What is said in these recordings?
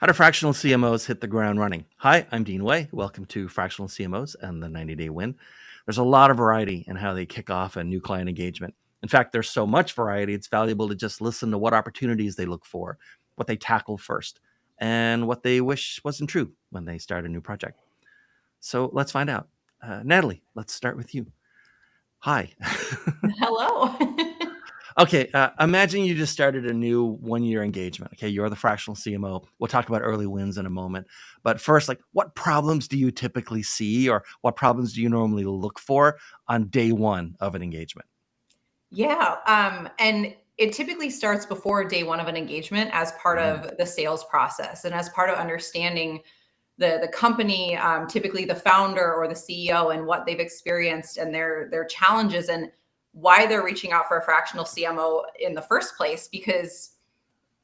How do fractional CMOs hit the ground running? Hi, I'm Dean Way. Welcome to Fractional CMOs and the 90-Day Win. There's a lot of variety in how they kick off a new client engagement. In fact, there's so much variety, it's valuable to just listen to what opportunities they look for, what they tackle first, and what they wish wasn't true when they start a new project. So let's find out. Natalie, let's start with you. Hi. Hello. Okay, imagine you just started a new one-year engagement. Okay, you're the fractional CMO. We'll talk about early wins in a moment. But first, what problems do you typically see, or what problems do you normally look for on day one of an engagement? Yeah, and it typically starts before day one of an engagement as part of the sales process and as part of understanding the company, typically the founder or the CEO and what they've experienced and their challenges and why they're reaching out for a fractional CMO in the first place, because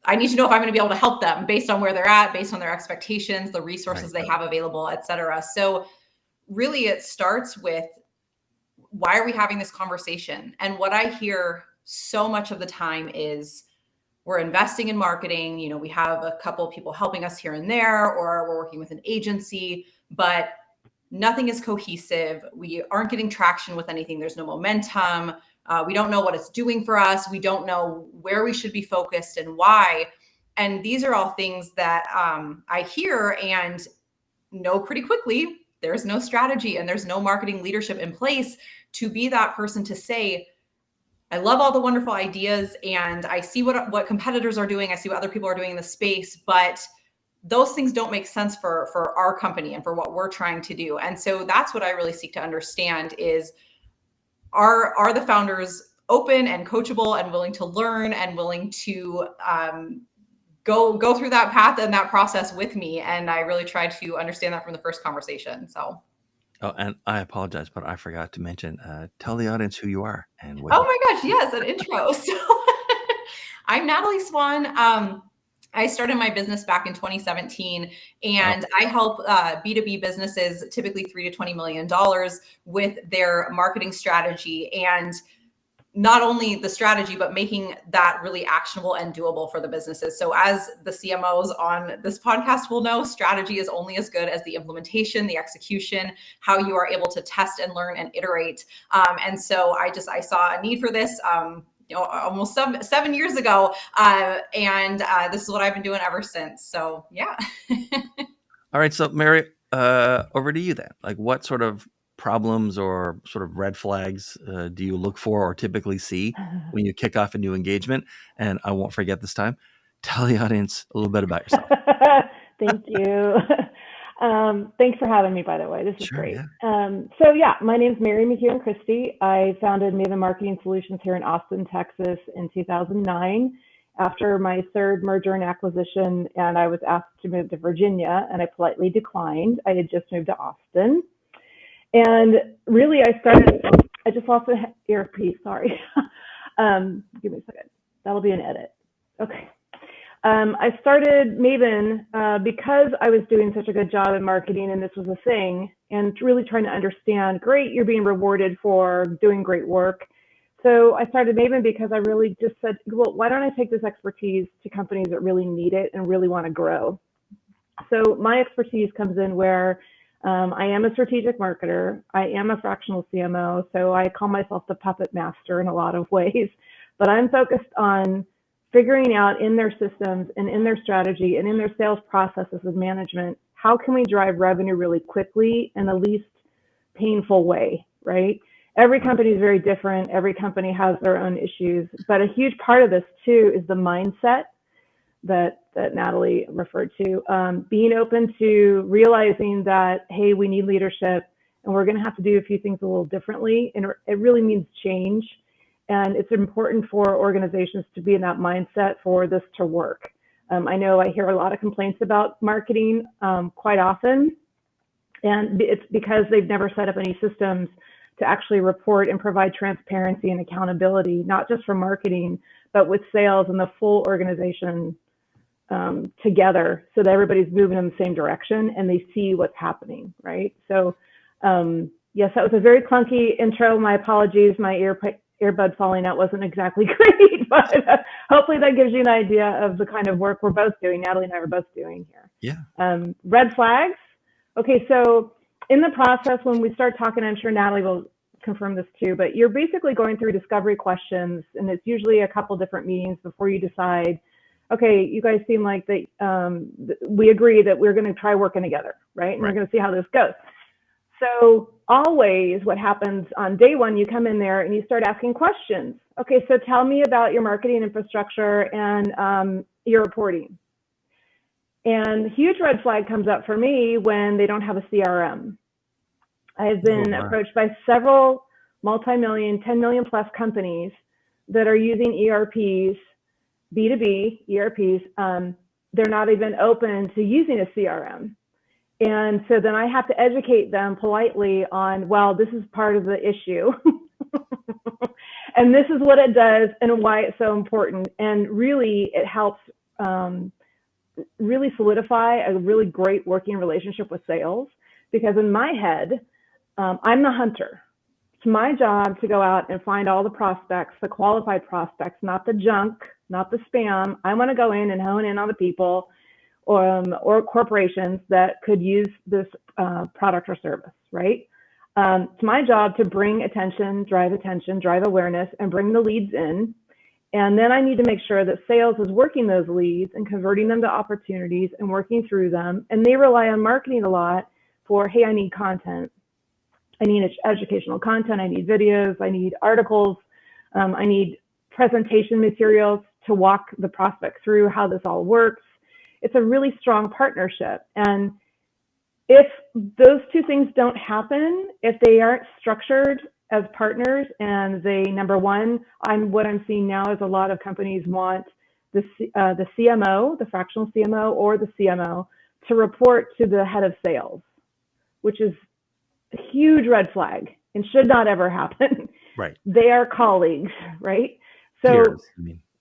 I need to know if I'm going to be able to help them based on where they're at, based on their expectations, the resources they have available, et cetera. So really it starts with, why are we having this conversation? And what I hear so much of the time is, we're investing in marketing. You know, we have a couple of people helping us here and there, or we're working with an agency, but nothing is cohesive. We aren't getting traction with anything. There's no momentum. We don't know what it's doing for us. We don't know where we should be focused and why. And these are all things that I hear and know pretty quickly. There's no strategy and there's no marketing leadership in place to be that person to say, I love all the wonderful ideas and I see what competitors are doing. I see what other people are doing in the space, but those things don't make sense for our company and for what we're trying to do. And so that's what I really seek to understand is, are the founders open and coachable and willing to learn and willing to go through that path and that process with me? And I really try to understand that from the first conversation. So. Oh, and I apologize, but I forgot to mention, tell the audience who you are and what. Oh my gosh, yes, an intro. So I'm Natalie Swan. I started my business back in 2017, and I help B2B businesses, typically $3 to $20 million, with their marketing strategy. And not only the strategy, but making that really actionable and doable for the businesses. So as the CMOs on this podcast will know, strategy is only as good as the implementation, the execution, how you are able to test and learn and iterate. And so I saw a need for this, almost 7 years ago. And this is what I've been doing ever since. So yeah. All right. So Mary, over to you then. What sort of problems or sort of red flags do you look for or typically see when you kick off a new engagement? And I won't forget this time, tell the audience a little bit about yourself. Thank you. Thanks for having me, by the way. This is great. Yeah. My name's Mary McKeown-Christie. I founded Maven Marketing Solutions here in Austin, Texas in 2009. After my third merger and acquisition, and I was asked to move to Virginia, and I politely declined. I had just moved to Austin. And really, I just lost the earpiece, sorry. Give me a second. That'll be an edit. Okay. I started Maven because I was doing such a good job in marketing and this was a thing, and really trying to understand, great, you're being rewarded for doing great work. So I started Maven because I really just said, well, why don't I take this expertise to companies that really need it and really want to grow? So my expertise comes in where I am a strategic marketer. I am a fractional CMO. So I call myself the puppet master in a lot of ways, but I'm focused on figuring out in their systems and in their strategy and in their sales processes of management, how can we drive revenue really quickly in the least painful way, right? Every company is very different. Every company has their own issues, but a huge part of this too is the mindset that Natalie referred to, being open to realizing that, hey, we need leadership and we're going to have to do a few things a little differently. And it really means change. And it's important for organizations to be in that mindset for this to work. I know I hear a lot of complaints about marketing quite often, and it's because they've never set up any systems to actually report and provide transparency and accountability, not just for marketing, but with sales and the full organization together, so that everybody's moving in the same direction and they see what's happening, right? So yes, that was a very clunky intro. My apologies. My earbud falling out wasn't exactly great, but hopefully that gives you an idea of the kind of work we're both doing. Natalie and I are both doing here. Yeah. Red flags. Okay, so in the process, when we start talking, I'm sure Natalie will confirm this too, but you're basically going through discovery questions, and it's usually a couple different meetings before you decide, okay, you guys seem like we agree that we're going to try working together, right? And we're going to see how this goes. So always what happens on day one, you come in there and you start asking questions. Okay, so tell me about your marketing infrastructure and your reporting. And huge red flag comes up for me when they don't have a CRM. I've been approached by several multi-million, 10 million plus companies that are using ERPs, B2B ERPs. They're not even open to using a CRM. And so then I have to educate them politely on, well, this is part of the issue. And this is what it does and why it's so important. And really, it helps really solidify a really great working relationship with sales. Because in my head, I'm the hunter. It's my job to go out and find all the prospects, the qualified prospects, not the junk, not the spam. I want to go in and hone in on the people or corporations that could use this product or service, right? It's my job to bring attention, drive awareness, and bring the leads in. And then I need to make sure that sales is working those leads and converting them to opportunities and working through them. And they rely on marketing a lot for, hey, I need content. I need educational content. I need videos. I need articles. I need presentation materials to walk the prospect through how this all works. It's a really strong partnership. And if those two things don't happen, if they aren't structured as partners and they, number one, what I'm seeing now is a lot of companies want the CMO, the fractional CMO or the CMO to report to the head of sales, which is a huge red flag and should not ever happen. Right. They are colleagues, right? So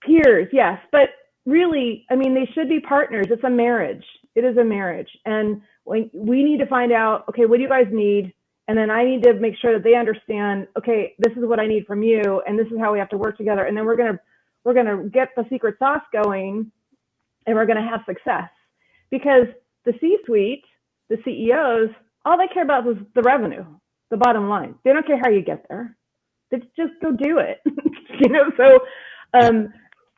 peers, yes. But really, I mean, they should be partners. It's a marriage. It is a marriage. And we need to find out, okay, what do you guys need? And then I need to make sure that they understand, okay, this is what I need from you, and this is how we have to work together. And then we're gonna get the secret sauce going, and we're gonna have success. Because the C-suite, the CEOs, all they care about is the revenue, the bottom line. They don't care how you get there. They just go do it. So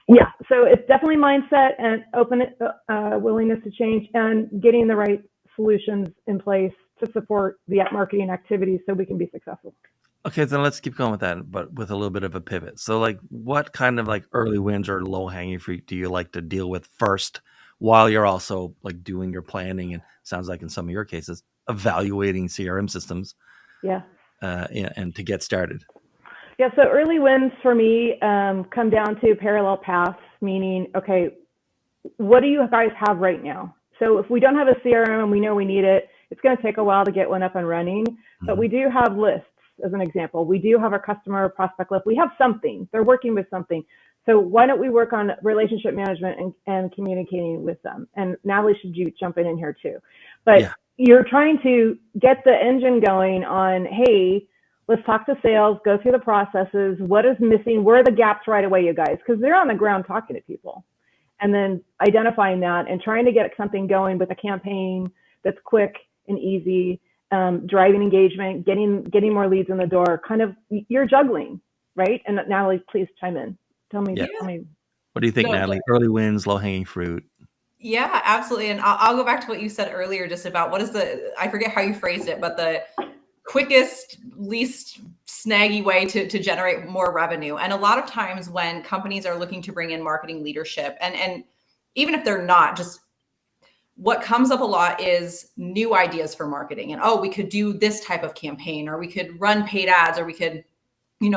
yeah, so it's definitely mindset and willingness to change and getting the right solutions in place to support the marketing activities so we can be successful. Okay, then let's keep going with that, but with a little bit of a pivot. So like what kind of like early wins or low hanging fruit do you like to deal with first while you're also like doing your planning and sounds like in some of your cases, evaluating CRM systems and to get started? Yeah, so early wins for me come down to parallel paths, meaning, okay, what do you guys have right now? So if we don't have a CRM and we know we need it, it's going to take a while to get one up and running, but we do have lists, as an example. We do have our customer prospect list. We have something. They're working with something. So why don't we work on relationship management and communicating with them? And Natalie, should you jump in here too? But you're trying to get the engine going on, hey, let's talk to sales, go through the processes. What is missing? Where are the gaps right away, you guys? Because they're on the ground talking to people. And then identifying that and trying to get something going with a campaign that's quick and easy, driving engagement, getting more leads in the door. Kind of, you're juggling, right? And Natalie, please chime in. Tell me. What do you think, Natalie? Early wins, low hanging fruit. Yeah, absolutely. And I'll go back to what you said earlier, just about I forget how you phrased it, but the quickest, least snaggy way to generate more revenue. And a lot of times when companies are looking to bring in marketing leadership, and even if they're not, just what comes up a lot is new ideas for marketing. And, we could do this type of campaign, or we could run paid ads, or we could,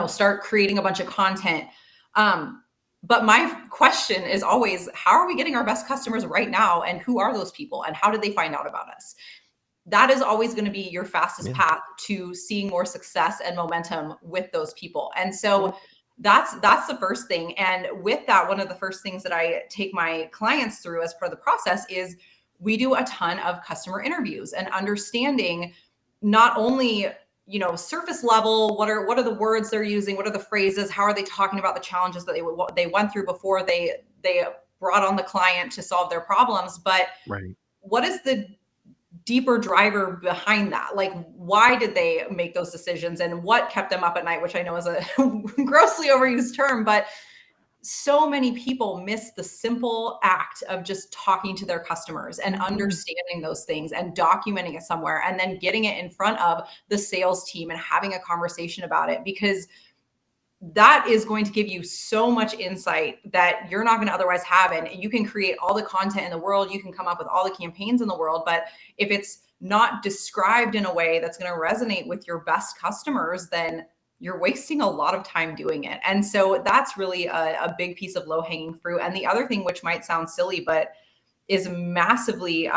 start creating a bunch of content. But my question is always, how are we getting our best customers right now? And who are those people? And how did they find out about us? That is always going to be your fastest path to seeing more success and momentum with those people. And so that's the first thing. And with that, one of the first things that I take my clients through as part of the process is we do a ton of customer interviews and understanding not only surface level. What are the words they're using? What are the phrases? How are they talking about the challenges that they went through before they brought on the client to solve their problems? But Right. what is the deeper driver behind that? Like, why did they make those decisions, and what kept them up at night? Which I know is a grossly overused term, but so many people miss the simple act of just talking to their customers and understanding those things and documenting it somewhere, and then getting it in front of the sales team and having a conversation about it, because that is going to give you so much insight that you're not going to otherwise have. And you can create all the content in the world, you can come up with all the campaigns in the world, but if it's not described in a way that's going to resonate with your best customers, then you're wasting a lot of time doing it. And so that's really a big piece of low-hanging fruit. And the other thing, which might sound silly, but is massively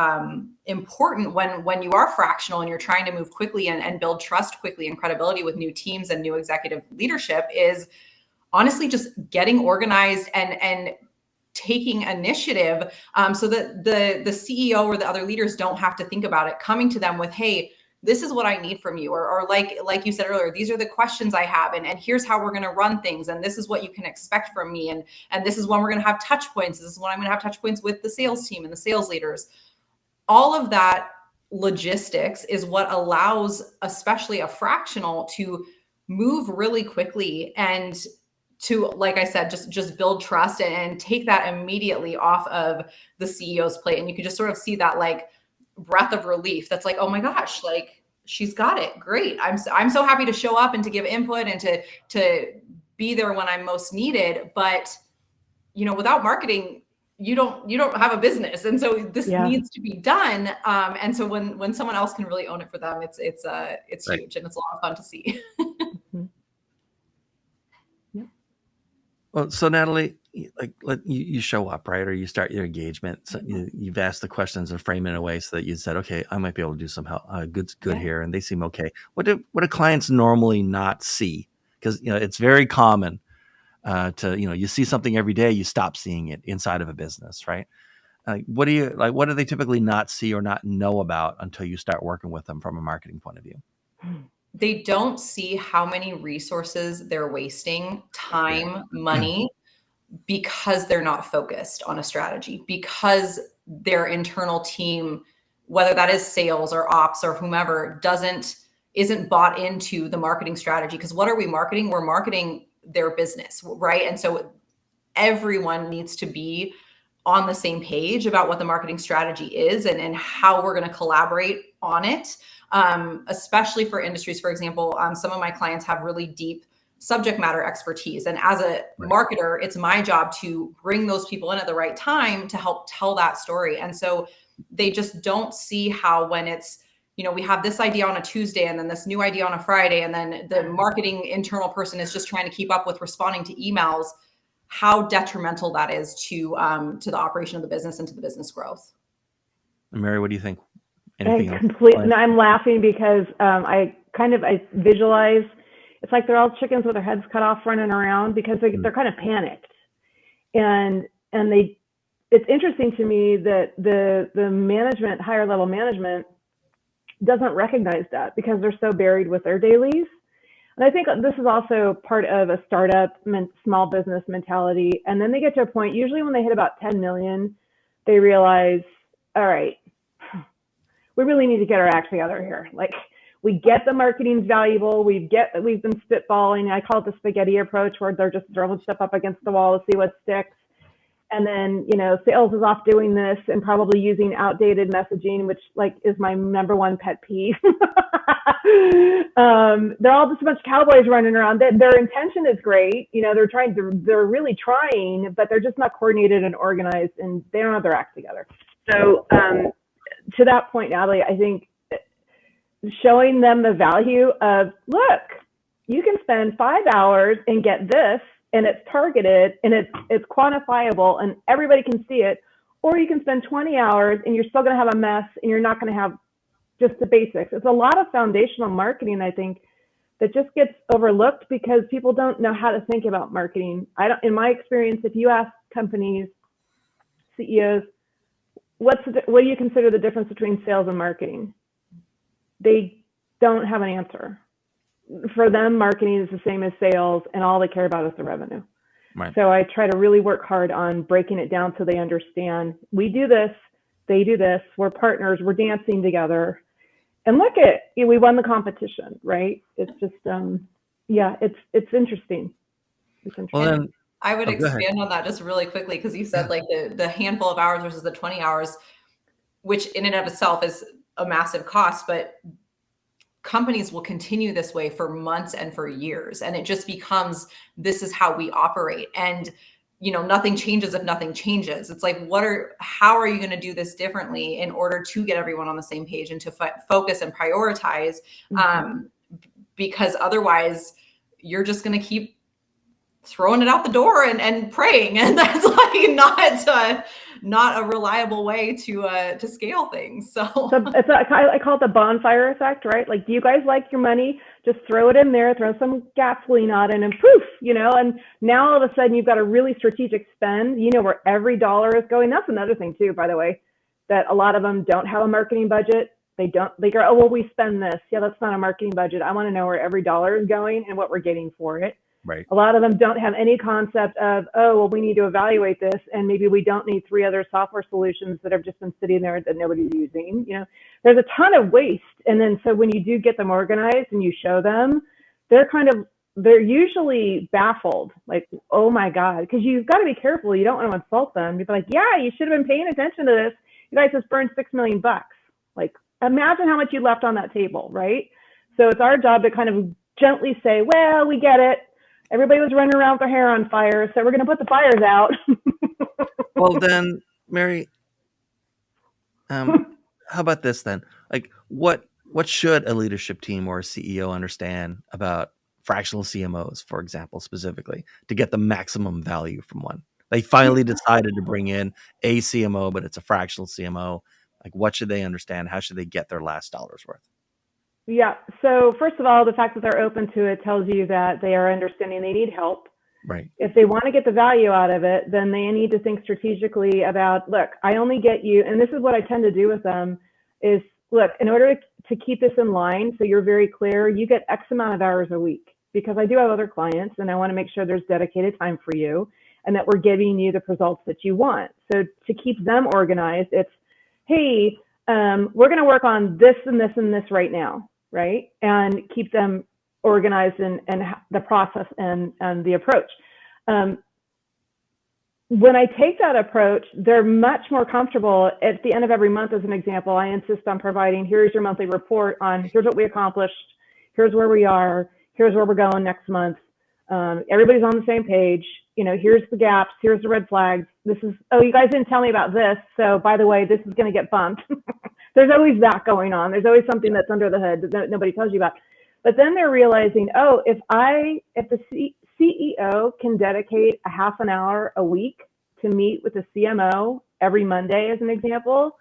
important when you are fractional and you're trying to move quickly and build trust quickly and credibility with new teams and new executive leadership, is honestly just getting organized and taking initiative, so that the CEO or the other leaders don't have to think about it, coming to them with, hey, this is what I need from you. Or like you said earlier, these are the questions I have, and here's how we're going to run things. And this is what you can expect from me. And this is when we're going to have touch points. This is when I'm going to have touch points with the sales team and the sales leaders. All of that logistics is what allows, especially a fractional, to move really quickly and to, like I said, just build trust and take that immediately off of the CEO's plate. And you can just sort of see that like breath of relief. That's like, oh my gosh, like she's got it. Great. I'm so happy to show up and to give input and to be there when I'm most needed. But without marketing, you don't have a business. And so this needs to be done. And so when someone else can really own it for them, it's Right. huge, and it's a lot of fun to see. Well, so Natalie, you show up, right? Or you start your engagement. So you've asked the questions and frame it in a way so that you said, okay, I might be able to do some help, good here, and they seem okay. What do clients normally not see? Because it's very common to you see something every day, you stop seeing it inside of a business, right? What do they typically not see or not know about until you start working with them from a marketing point of view? They don't see how many resources they're wasting, time, money, because they're not focused on a strategy, because their internal team, whether that is sales or ops or whomever, isn't bought into the marketing strategy. Because what are we marketing? We're marketing their business, right? And so everyone needs to be on the same page about what the marketing strategy is and how we're going to collaborate on it. Especially for industries, for example, some of my clients have really deep subject matter expertise. And as a marketer, it's my job to bring those people in at the right time to help tell that story. And so they just don't see how, when it's, we have this idea on a Tuesday and then this new idea on a Friday, and then the marketing internal person is just trying to keep up with responding to emails, how detrimental that is to the operation of the business and to the business growth. And Mary, what do you think? I'm laughing because I visualize, it's like they're all chickens with their heads cut off running around, because they're kind of panicked. And it's interesting to me that the management, higher level management, doesn't recognize that, because they're so buried with their dailies. And I think this is also part of a startup small business mentality. And then they get to a point, usually when they hit about 10 million, they realize, all right, we really need to get our act together here. Like, we get the marketing's valuable. We've been spitballing. I call it the spaghetti approach, where they're just throwing stuff up against the wall to see what sticks. And then, sales is off doing this and probably using outdated messaging, which is my number one pet peeve. They're all just a bunch of cowboys running around. Their intention is great. They're really trying, but they're just not coordinated and organized, and they don't have their act together. So, to that point, Natalie, I think showing them the value of, look, you can spend 5 hours and get this, and it's targeted and it's quantifiable and everybody can see it, or you can spend 20 hours and you're still going to have a mess and you're not going to have just the basics. It's a lot of foundational marketing, I think, that just gets overlooked because people don't know how to think about marketing. In my experience, if you ask companies, CEOs, what do you consider the difference between sales and marketing? They don't have an answer. for them, marketing is the same as sales, and all they care about is the revenue. Right. So I try to really work hard on breaking it down so they understand we do this, they do this, we're partners, we're dancing together. And look at, we won the competition, right? It's just, yeah, it's interesting. It's interesting. Well, then I would go ahead. expand on that just really quickly, because you said like the handful of hours versus the 20 hours, which in and of itself is a massive cost, but companies will continue this way for months and for years. And it just becomes, this is how we operate. And, you know, nothing changes if nothing changes. It's like, how are you going to do this differently in order to get everyone on the same page and to focus and prioritize? Because otherwise you're just going to keep throwing it out the door and praying. And that's like not a reliable way to scale things. So it's I call it the bonfire effect, right? Like, do you guys like your money? Just throw it in there, throw some gasoline on it, and poof, you know, and now all of a sudden you've got a really strategic spend, you know, where every dollar is going. That's another thing too, by the way, that a lot of them don't have a marketing budget. They go, oh, well, we spend this. Yeah, that's not a marketing budget. I want to know where every dollar is going and what we're getting for it. Right. A lot of them don't have any concept of, oh, well, we need to evaluate this, and maybe we don't need 3 other software solutions that have just been sitting there that nobody's using. You know, there's a ton of waste. And then so when you do get them organized and you show them, they're usually baffled, like, oh my God, because you've got to be careful. You don't want to insult them. You'd be like, yeah, you should have been paying attention to this. You guys just burned $6 million. Like, imagine how much you left on that table, right? So it's our job to kind of gently say, well, we get it. Everybody was running around with their hair on fire, so we're going to put the fires out. Well, then, Mary, how about this then? Like, what should a leadership team or a CEO understand about fractional CMOs, for example, specifically, to get the maximum value from one? They finally decided to bring in a CMO, but it's a fractional CMO. Like, what should they understand? How should they get their last dollar's worth? Yeah. So first of all, the fact that they're open to it tells you that they are understanding they need help. Right. If they want to get the value out of it, then they need to think strategically about, look, I only get you, and this is what I tend to do with them, is, look, in order to keep this in line, so you're very clear, you get X amount of hours a week, because I do have other clients and I want to make sure there's dedicated time for you and that we're giving you the results that you want. So to keep them organized, it's, hey, we're going to work on this and this and this right now. Right. And keep them organized and the process and the approach. When I take that approach, they're much more comfortable. At the end of every month, as an example, I insist on providing, here's your monthly report on here's what we accomplished, here's where we are, here's where we're going next month. Everybody's on the same page. You know, here's the gaps, here's the red flags. This is, oh, you guys didn't tell me about this. So by the way, this is going to get bumped. There's always that going on. There's always something that's under the hood that nobody tells you about. But then they're realizing, oh, if the CEO can dedicate a half an hour a week to meet with the CMO every Monday, as an example,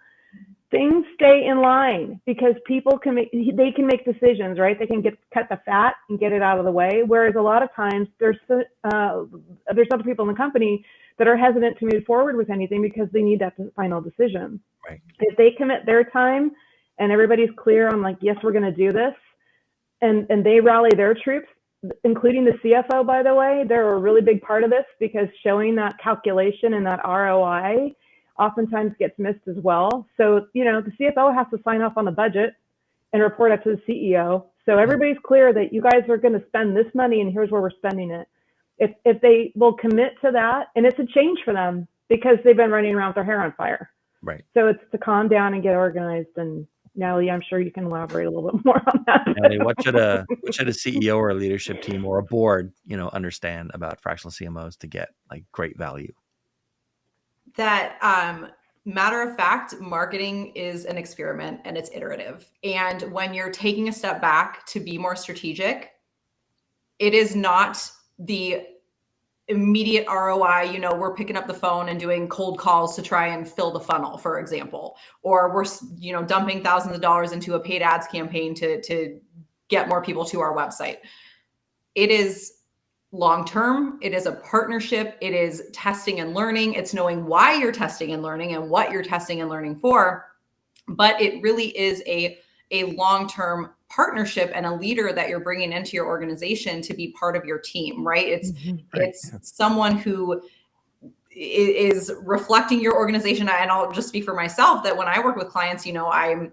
things stay in line because people can make decisions, right? They can cut the fat and get it out of the way. Whereas a lot of times there's other people in the company that are hesitant to move forward with anything because they need that final decision. Right. If they commit their time and everybody's clear on, like, yes, we're going to do this, and they rally their troops, including the CFO, by the way, they're a really big part of this, because showing that calculation and that ROI oftentimes gets missed as well. So, you know, the CFO has to sign off on the budget and report up to the CEO. So everybody's clear that you guys are going to spend this money and here's where we're spending it. If they will commit to that, and it's a change for them because they've been running around with their hair on fire. Right. So it's to calm down and get organized. And Natalie, I'm sure you can elaborate a little bit more on that. Natalie, what should a CEO or a leadership team or a board, you know, understand about fractional CMOs to get like great value? That matter of fact, marketing is an experiment and it's iterative. And when you're taking a step back to be more strategic, it is not the immediate ROI. You know, we're picking up the phone and doing cold calls to try and fill the funnel, for example, or we're, you know, dumping thousands of dollars into a paid ads campaign to get more people to our website. It is long-term. It is a partnership. It is testing and learning. It's knowing why you're testing and learning and what you're testing and learning for. But it really is a long-term partnership and a leader that you're bringing into your organization to be part of your team, right? It's someone who is reflecting your organization. And I'll just speak for myself that when I work with clients, I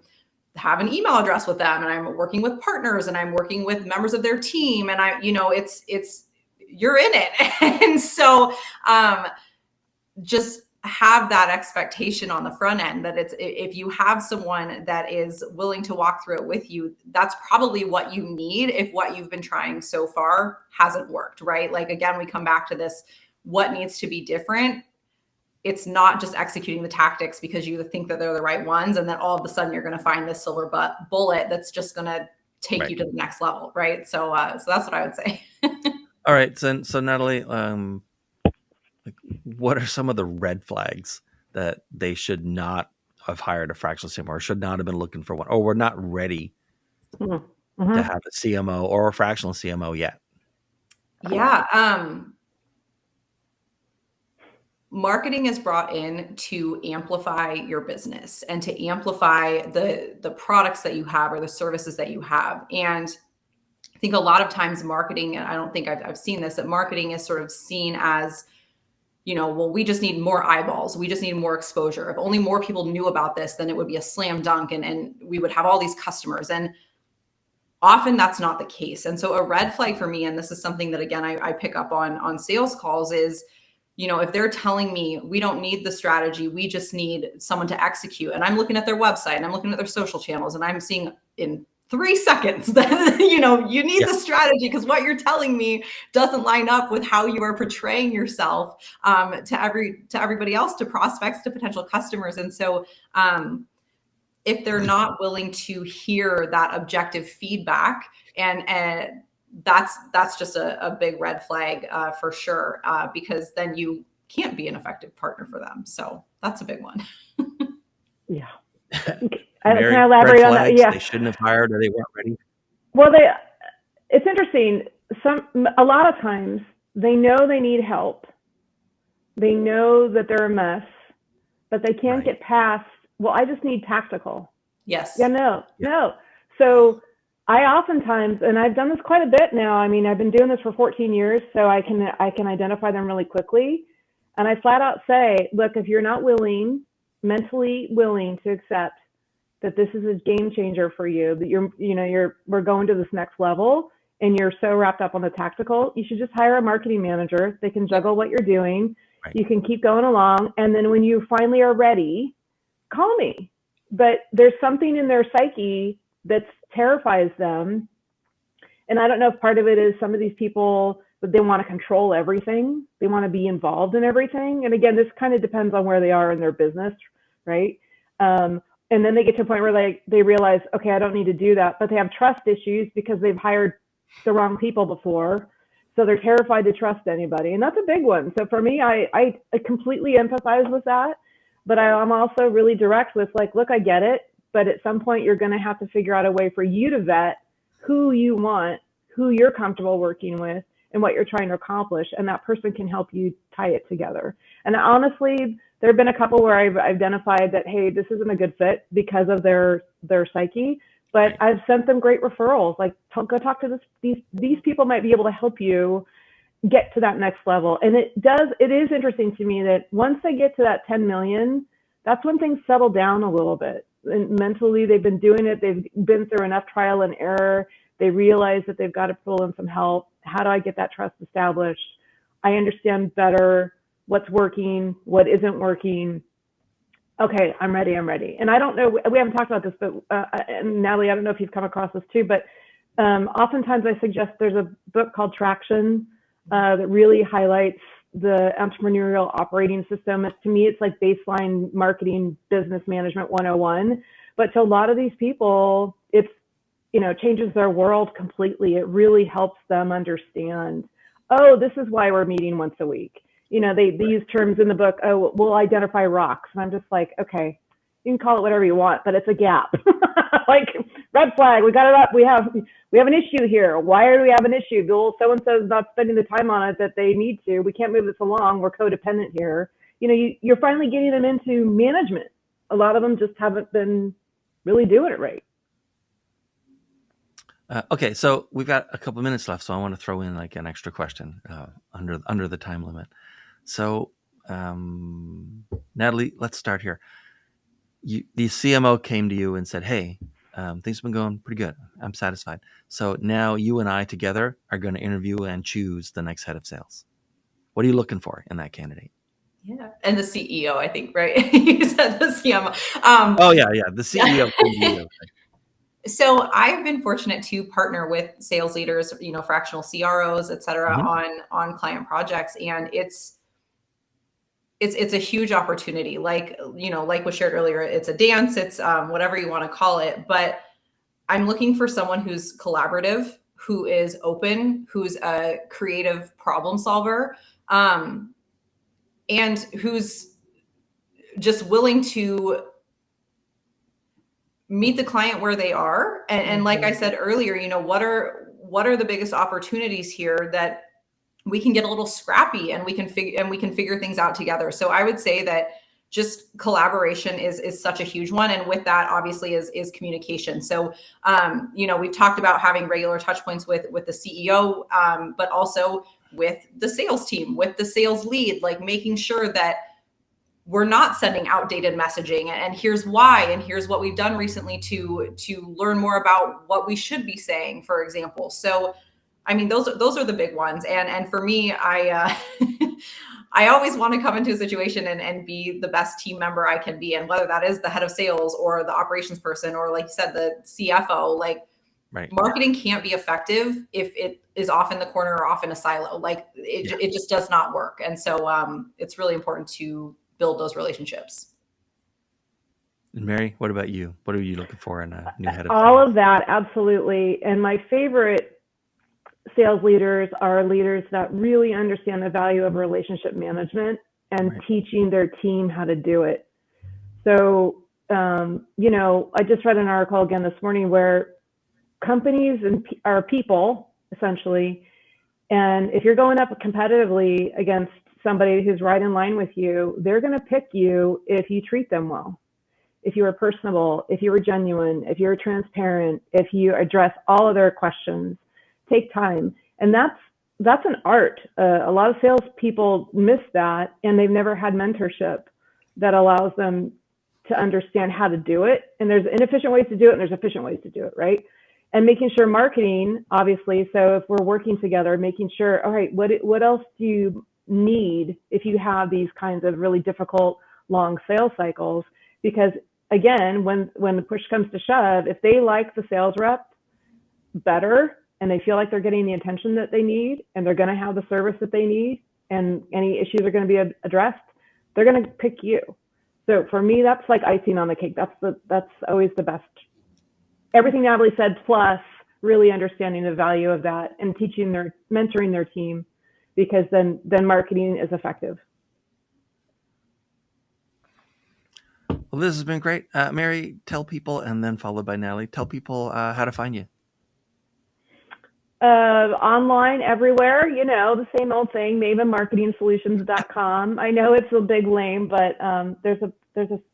have an email address with them, and I'm working with partners, and I'm working with members of their team, and it's you're in it. And so just have that expectation on the front end that if you have someone that is willing to walk through it with you, that's probably what you need if what you've been trying so far hasn't worked, right? Like, again, we come back to this, what needs to be different. It's not just executing the tactics because you think that they're the right ones, and then all of a sudden you're going to find this silver bullet that's just going to take you to the next level, right? So that's what I would say. All right, so Natalie, what are some of the red flags that they should not have hired a fractional CMO, or should not have been looking for one, or we're not ready to have a CMO or a fractional CMO yet? Yeah. Marketing is brought in to amplify your business and to amplify the products that you have or the services that you have. And I think a lot of times marketing, and I don't think I've seen this, that marketing is sort of seen as, well, we just need more eyeballs. We just need more exposure. If only more people knew about this, then it would be a slam dunk and we would have all these customers. And often that's not the case. And so a red flag for me, and this is something that, again, I pick up on sales calls, is, if they're telling me we don't need the strategy, we just need someone to execute, and I'm looking at their website and I'm looking at their social channels, and I'm seeing in 3 seconds that, you need the strategy because what you're telling me doesn't line up with how you are portraying yourself to everybody else, to prospects, to potential customers. And so if they're not willing to hear that objective feedback, and that's just a big red flag for sure, because then you can't be an effective partner for them. So that's a big one. Yeah. Mary, can I elaborate on that? Yeah. They shouldn't have hired, or they weren't ready. Well, it's interesting. A lot of times they know they need help. They know that they're a mess, but they can't get past, well, I just need tactical. Yes. Yeah, no. So I oftentimes, and I've done this quite a bit now. I mean, I've been doing this for 14 years, so I can identify them really quickly. And I flat out say, look, if you're not mentally willing to accept that this is a game changer for you, that we're going to this next level, and you're so wrapped up on the tactical, you should just hire a marketing manager. They can juggle what you're doing. Right. You can keep going along. And then when you finally are ready, call me. But there's something in their psyche that terrifies them. And I don't know if part of it is some of these people, but they want to control everything. They want to be involved in everything. And again, this kind of depends on where they are in their business, right? And then they get to a point where they realize, okay, I don't need to do that, but they have trust issues because they've hired the wrong people before. So they're terrified to trust anybody. And that's a big one. So for me, I completely empathize with that, but I'm also really direct with look, I get it, but at some point you're going to have to figure out a way for you to vet who you want, who you're comfortable working with, and what you're trying to accomplish. And that person can help you tie it together. And honestly, there have been a couple where I've identified that, hey, this isn't a good fit because of their psyche, but I've sent them great referrals. Go talk to these people might be able to help you get to that next level. And it is interesting to me that once they get to that 10 million, that's when things settle down a little bit. And mentally, they've been doing it. They've been through enough trial and error. They realize that they've got to pull in some help. How do I get that trust established? I understand better what's working, what isn't working. Okay, I'm ready. And I don't know, we haven't talked about this, but and Natalie, I don't know if you've come across this too, but oftentimes I suggest there's a book called Traction that really highlights the entrepreneurial operating system. To me, it's like baseline marketing business management 101. But to a lot of these people, it's, changes their world completely. It really helps them understand, oh, this is why we're meeting once a week. They use terms in the book, oh, we'll identify rocks. And I'm just like, okay, you can call it whatever you want, but it's a gap. Red flag, we got it up. We have an issue here. Why do we have an issue? Well, so-and-so is not spending the time on it that they need to. We can't move this along. We're codependent here. You're finally getting them into management. A lot of them just haven't been really doing it right. Okay, so we've got a couple minutes left, so I want to throw in like an extra question under the time limit. So, Natalie, let's start here. The CMO came to you and said, "Hey, things have been going pretty good. I'm satisfied. So now you and I together are going to interview and choose the next head of sales. What are you looking for in that candidate?" Yeah, and the CEO, I think, right? You said the CMO. Oh yeah, the CEO came to you. So I've been fortunate to partner with sales leaders, fractional CROs, et cetera, on client projects, and it's a huge opportunity. Like was shared earlier, it's a dance, it's whatever you want to call it. But I'm looking for someone who's collaborative, who is open, who's a creative problem solver, and who's just willing to meet the client where they are. And like I said earlier, what are the biggest opportunities here that we can get a little scrappy and we can figure things out together. So I would say that just collaboration is such a huge one. And with that, obviously, is communication. So, we've talked about having regular touch points with the CEO, but also with the sales team, with the sales lead, like making sure that we're not sending outdated messaging, and here's why, and here's what we've done recently to learn more about what we should be saying, for example. So, I mean, those are the big ones. And for me, I I always want to come into a situation and be the best team member I can be. And whether that is the head of sales or the operations person, or like you said, the CFO, like marketing can't be effective if it is off in the corner or off in a silo. Like it just does not work. And so it's really important to build those relationships. And Mary, what about you? What are you looking for in a new head of all sales? of that? Absolutely. And my favorite sales leaders are leaders that really understand the value of relationship management and teaching their team how to do it. So, I just read an article again this morning where companies are people, essentially. And if you're going up competitively against somebody who's right in line with you, they're going to pick you if you treat them well, if you are personable, if you were genuine, if you're transparent, if you address all of their questions, take time. And that's an art. A lot of salespeople miss that, and they've never had mentorship that allows them to understand how to do it. And there's inefficient ways to do it, and there's efficient ways to do it, right? And making sure marketing, obviously, so if we're working together, making sure, all right, what else do you need if you have these kinds of really difficult, long sales cycles? Because again, when the push comes to shove, if they like the sales rep better and they feel like they're getting the attention that they need and they're going to have the service that they need and any issues are going to be addressed, they're going to pick you. So for me, that's like icing on the cake. That's always the best. Everything Natalie said, plus really understanding the value of that and mentoring their team, because then marketing is effective. Well, this has been great. Mary, tell people, and then followed by Natalie, tell people how to find you. Online, everywhere, the same old thing, mavenmarketingsolutions.com. I know it's a big lame, but there's a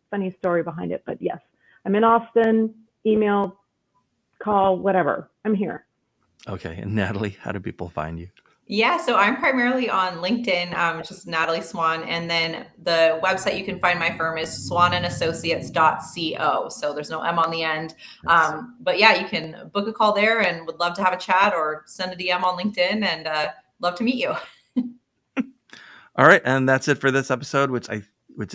funny story behind it. But yes, I'm in Austin. Email, call, whatever. I'm here. Okay. And Natalie, how do people find you? Yeah, so I'm primarily on LinkedIn, just Natalie Swan. And then the website you can find my firm is swanandassociates.co. So there's no M on the end. But yeah, you can book a call there, and would love to have a chat or send a DM on LinkedIn, and love to meet you. All right. And that's it for this episode, which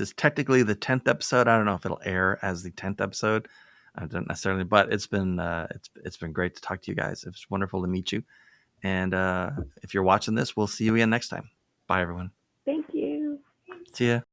is technically the 10th episode. I don't know if it'll air as the 10th episode. I don't necessarily, but it's been great to talk to you guys. It's wonderful to meet you. And if you're watching this, we'll see you again next time. Bye, everyone. Thank you. See ya.